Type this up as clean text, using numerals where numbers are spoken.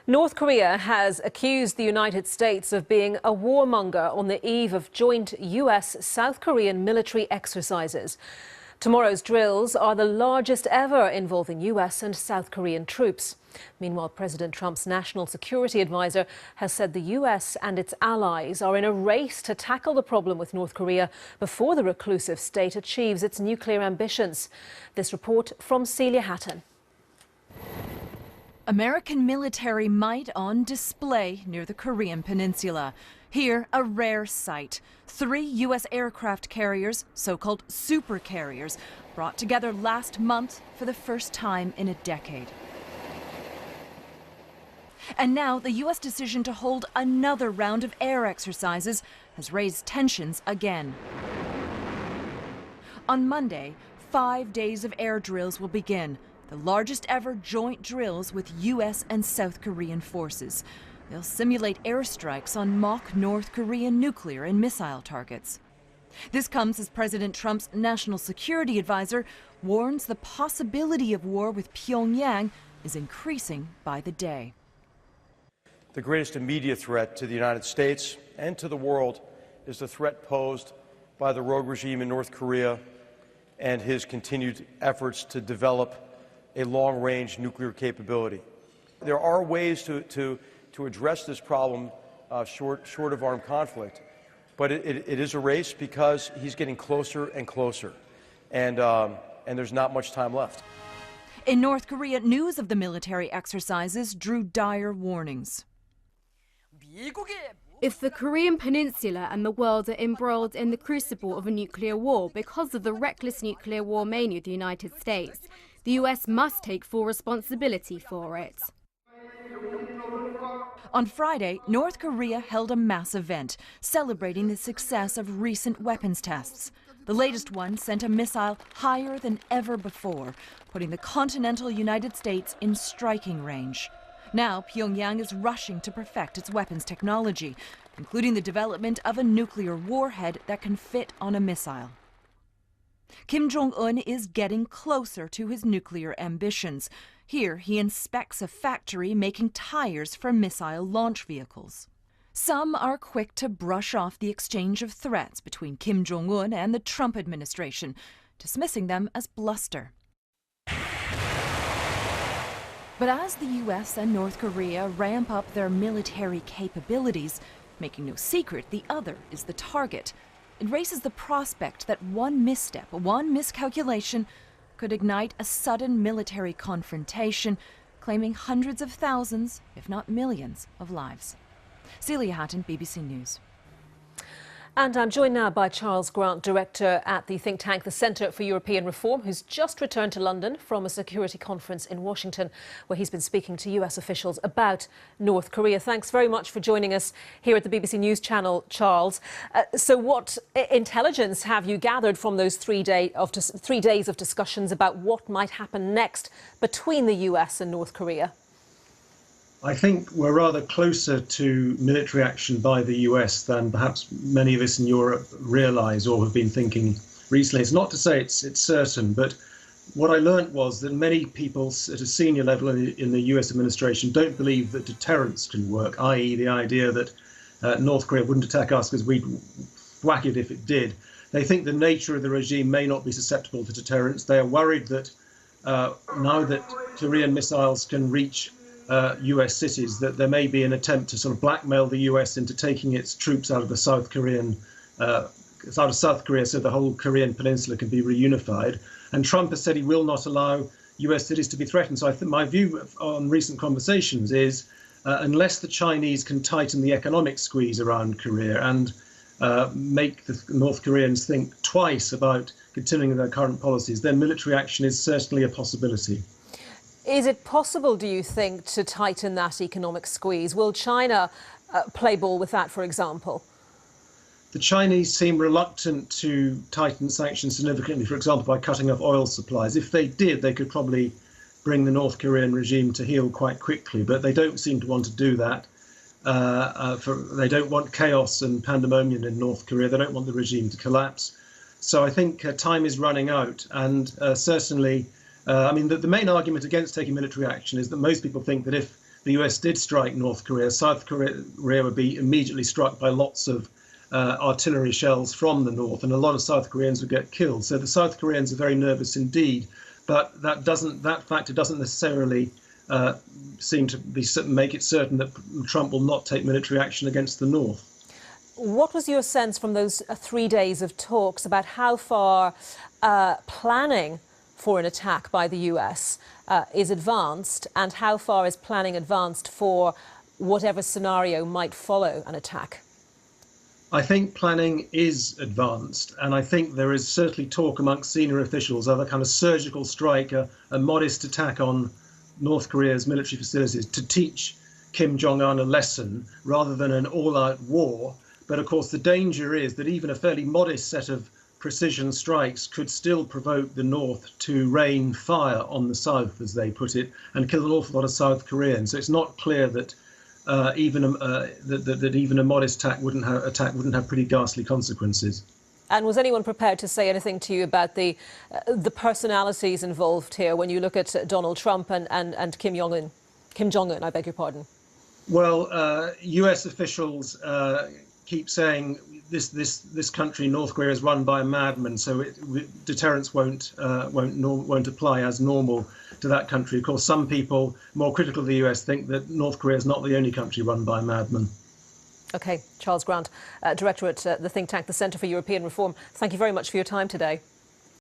North Korea has accused the United States of being a warmonger on the eve of joint US-South Korean military exercises. Tomorrow's drills are the largest ever involving US and South Korean troops. Meanwhile, President Trump's national security advisor has said the US and its allies are in a race to tackle the problem with North Korea before the reclusive state achieves its nuclear ambitions. This report from Celia Hatton. American military might on display near the Korean peninsula. Here, a rare sight. 3 U.S. aircraft carriers, so-called super carriers, brought together last month for the first time in a decade. And now the U.S. decision to hold another round of air exercises has raised tensions again. On Monday, 5 days of air drills will begin, the largest ever joint drills with U.S. and South Korean forces. They'll simulate airstrikes on mock North Korean nuclear and missile targets. This comes as President Trump's national security advisor warns the possibility of war with Pyongyang is increasing by the day. The greatest immediate threat to the United States and to the world is the threat posed by the rogue regime in North Korea and his continued efforts to develop a long-range nuclear capability. There are ways to address this problem short of armed conflict, but it is a race because he's getting closer and closer, and there's not much time left. In North Korea, news of the military exercises drew dire warnings. If the Korean peninsula and the world are embroiled in the crucible of a nuclear war because of the reckless nuclear war mania of the United States, the US must take full responsibility for it. On Friday, North Korea held a mass event celebrating the success of recent weapons tests. The latest one sent a missile higher than ever before, putting the continental United States in striking range. Now, Pyongyang is rushing to perfect its weapons technology, including the development of a nuclear warhead that can fit on a missile. Kim Jong-un is getting closer to his nuclear ambitions. Here, he inspects a factory making tires for missile launch vehicles. Some are quick to brush off the exchange of threats between Kim Jong-un and the Trump administration, dismissing them as bluster. But as the U.S. and North Korea ramp up their military capabilities, making no secret the other is the target, it raises the prospect that one misstep, one miscalculation, could ignite a sudden military confrontation, claiming hundreds of thousands, if not millions, of lives. Celia Hatton, BBC News. And I'm joined now by Charles Grant, director at the think tank, the Centre for European Reform, who's just returned to London from a security conference in Washington, where he's been speaking to US officials about North Korea. Thanks very much for joining us here at the BBC News Channel, Charles. So what intelligence have you gathered from those 3 days of discussions about what might happen next between the US and North Korea? I think we're rather closer to military action by the US than perhaps many of us in Europe realise or have been thinking recently. It's not to say it's certain, but what I learnt was that many people at a senior level in the US administration don't believe that deterrence can work, i.e. the idea that North Korea wouldn't attack us because we'd whack it if it did. They think the nature of the regime may not be susceptible to deterrence. They are worried that now that Korean missiles can reach US cities, that there may be an attempt to sort of blackmail the US into taking its troops out of the South Korea so the whole Korean peninsula can be reunified. And Trump has said he will not allow US cities to be threatened. So I think my view on recent conversations is unless the Chinese can tighten the economic squeeze around Korea and make the North Koreans think twice about continuing their current policies, then military action is certainly a possibility. Is it possible, do you think, to tighten that economic squeeze? Will China play ball with that, for example? The Chinese seem reluctant to tighten sanctions significantly, for example, by cutting off oil supplies. If they did, they could probably bring the North Korean regime to heel quite quickly, but they don't seem to want to do that. They don't want chaos and pandemonium in North Korea. They don't want the regime to collapse. So I think time is running out, and certainly, I mean, the main argument against taking military action is that most people think that if the US did strike North Korea, South Korea would be immediately struck by lots of artillery shells from the north, and a lot of South Koreans would get killed. So the South Koreans are very nervous indeed, but that factor doesn't necessarily seem to make it certain that Trump will not take military action against the north. What was your sense from those 3 days of talks about how far planning for an attack by the US is advanced, and how far is planning advanced for whatever scenario might follow an attack? I think planning is advanced, and I think there is certainly talk amongst senior officials of a kind of surgical strike, a modest attack on North Korea's military facilities to teach Kim Jong-un a lesson rather than an all-out war. But of course, the danger is that even a fairly modest set of precision strikes could still provoke the North to rain fire on the South, as they put it, and kill an awful lot of South Koreans. So it's not clear that even a modest attack wouldn't have pretty ghastly consequences. And was anyone prepared to say anything to you about the personalities involved here when you look at Donald Trump and Kim Jong-un, I beg your pardon? Well, US officials keep saying this country, North Korea, is run by a madman, so deterrence won't apply as normal to that country. Of course, some people more critical of the US think that North Korea is not the only country run by a madman. OK, Charles Grant, Director at the think tank, the Centre for European Reform, thank you very much for your time today.